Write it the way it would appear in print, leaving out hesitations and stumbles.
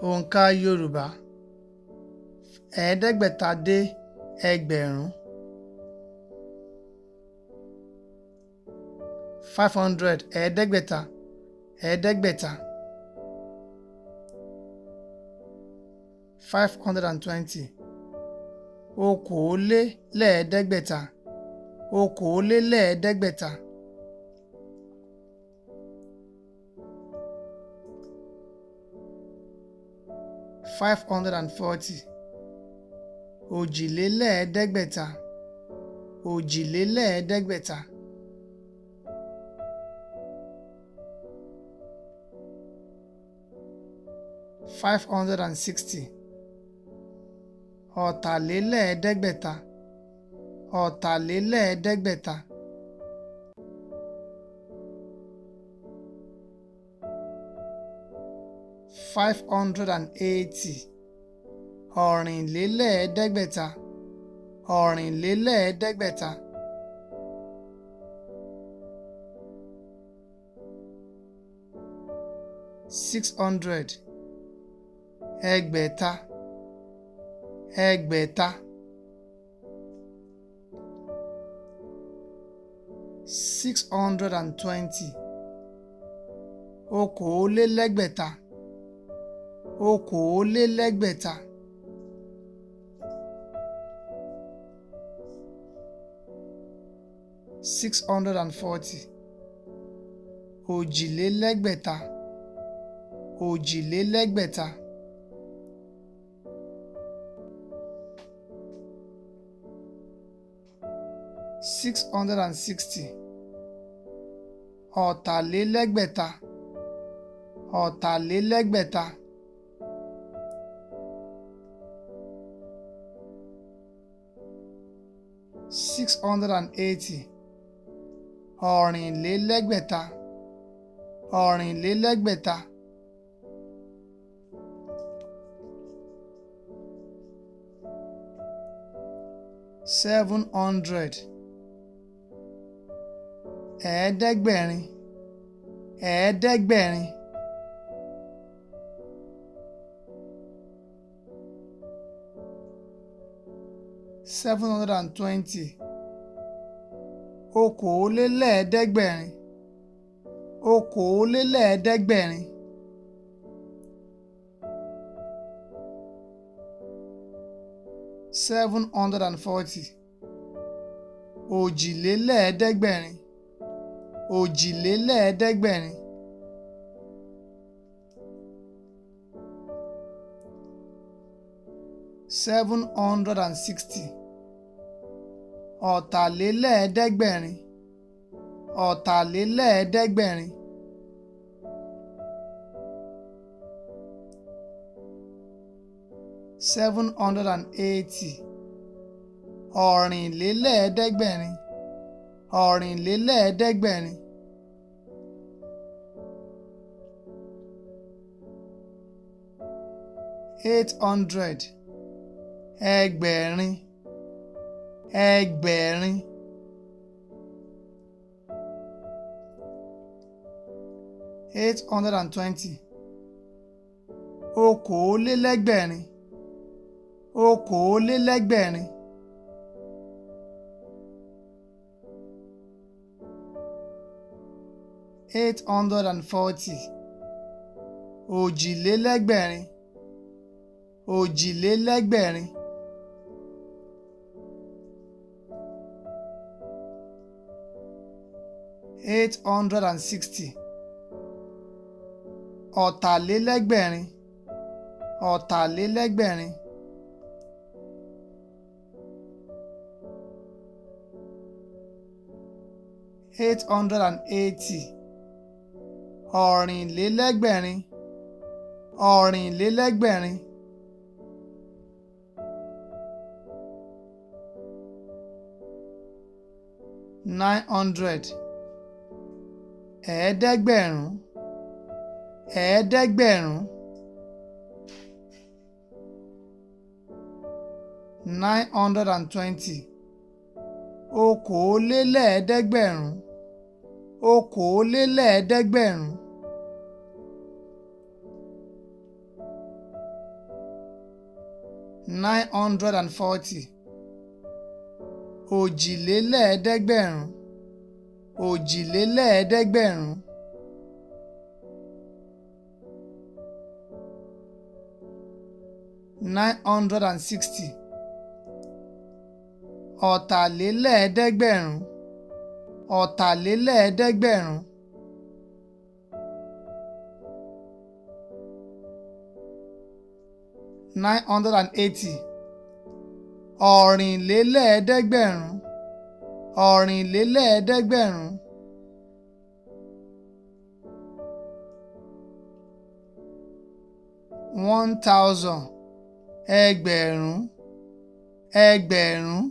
Onka Yoruba ẹ̀ẹ́dẹ́gbẹ̀ta dé ẹgbẹ̀rún 500 ẹ̀ẹ́dẹ́gbẹ̀ta ẹ̀ẹ́dẹ́gbẹ̀ta 520 okòólélẹ́ẹ̀ẹ́dẹ́gbẹ̀ta okòólélẹ́ẹ̀ẹ́dẹ́gbẹ̀ta 540 òjìlélẹ́ẹ̀ẹ́dẹ́gbẹ̀ta òjìlélẹ́ẹ̀ẹ́dẹ́gbẹ̀ta 560 ọ̀tàlélẹ́ẹ̀ẹ́dẹ́gbẹ̀ta ọ̀tàlélẹ́ẹ̀ẹ́dẹ́gbẹ̀ta 580 ọ̀rìnlélẹ́ẹ̀ẹ́dẹ́gbẹ̀ta ọ̀rìnlélẹ́ẹ̀ẹ́dẹ́gbẹ̀ta 600 ẹgbẹ̀ta ẹgbẹ̀ta 620 okòólélẹ́gbẹ̀ta okòólélẹ́gbẹ̀ta 640 òjìlélẹ́gbẹ̀ta òjìlélẹ́gbẹ̀ta 660 ọ̀tàlélẹ́gbẹ̀ta ọ̀tàlélẹ́gbẹ̀ta 680 ọ̀rìnlélẹ́gbẹ̀ta ọ̀rìnlélẹ́gbẹ̀ta 700 ẹ̀ẹ́dẹ́gbẹ̀rin ẹ̀ẹ́dẹ́gbẹ̀rin 720 okòólélẹ́ẹ̀ẹ́dẹ́gbẹ̀rin okòólélẹ́ẹ̀ẹ́dẹ́gbẹ̀rin 740 òjìlélẹ́ẹ̀ẹ́dẹ́gbẹ̀rin òjìlélẹ́ẹ̀ẹ́dẹ́gbẹ̀rin 760 ọ̀tàlélẹ́ẹ̀ẹ́dẹ́gbẹ̀rin ọ̀tàlélẹ́ẹ̀ẹ́dẹ́gbẹ̀rin 780 ọ̀rìnlélẹ́ẹ̀ẹ́dẹ́gbẹ̀rin ọ̀rìnlélẹ́ẹ̀ẹ́dẹ́gbẹ̀rin 800 ẹgbẹ̀rin ẹgbẹ̀rin 820 okòólélẹ́gbẹ̀rin okòólélẹ́gbẹ̀rin 840 òjìlélẹ́gbẹ̀rin òjìlélẹ́gbẹ̀rin 860 ọ̀tàlélẹ́gbẹ̀rin ọ̀tàlélẹ́gbẹ̀rin 880 ọ̀rìnlélẹ́gbẹ̀rin ọ̀rìnlélẹ́gbẹ̀rin 900 ẹ̀ẹ́dẹ́gbẹ̀rún ẹ̀ẹ́dẹ́gbẹ̀rún 920 okòólélẹ́ẹ̀ẹ́dẹ́gbẹ̀rún okòólélẹ́ẹ̀ẹ́dẹ́gbẹ̀rún 940. Òjìlélẹ́ẹ̀ẹ́dẹ́gbẹ̀rún. Òjìlélẹ́ẹ̀ẹ́dẹ́gbẹ̀rún. 960. Ọ̀tàlélẹ́ẹ̀ẹ́dẹ́gbẹ̀rún. Ọ̀tàlélẹ́ẹ̀ẹ́dẹ́gbẹ̀rún. 980. Ọ̀rìnlélẹ́ẹ̀ẹ́dẹ́gbẹ̀rún. Ọ̀rìnlélẹ́ẹ̀ẹ́dẹ́gbẹ̀rún. 1000. Ẹgbẹ̀rún. Ẹgbẹ̀rún.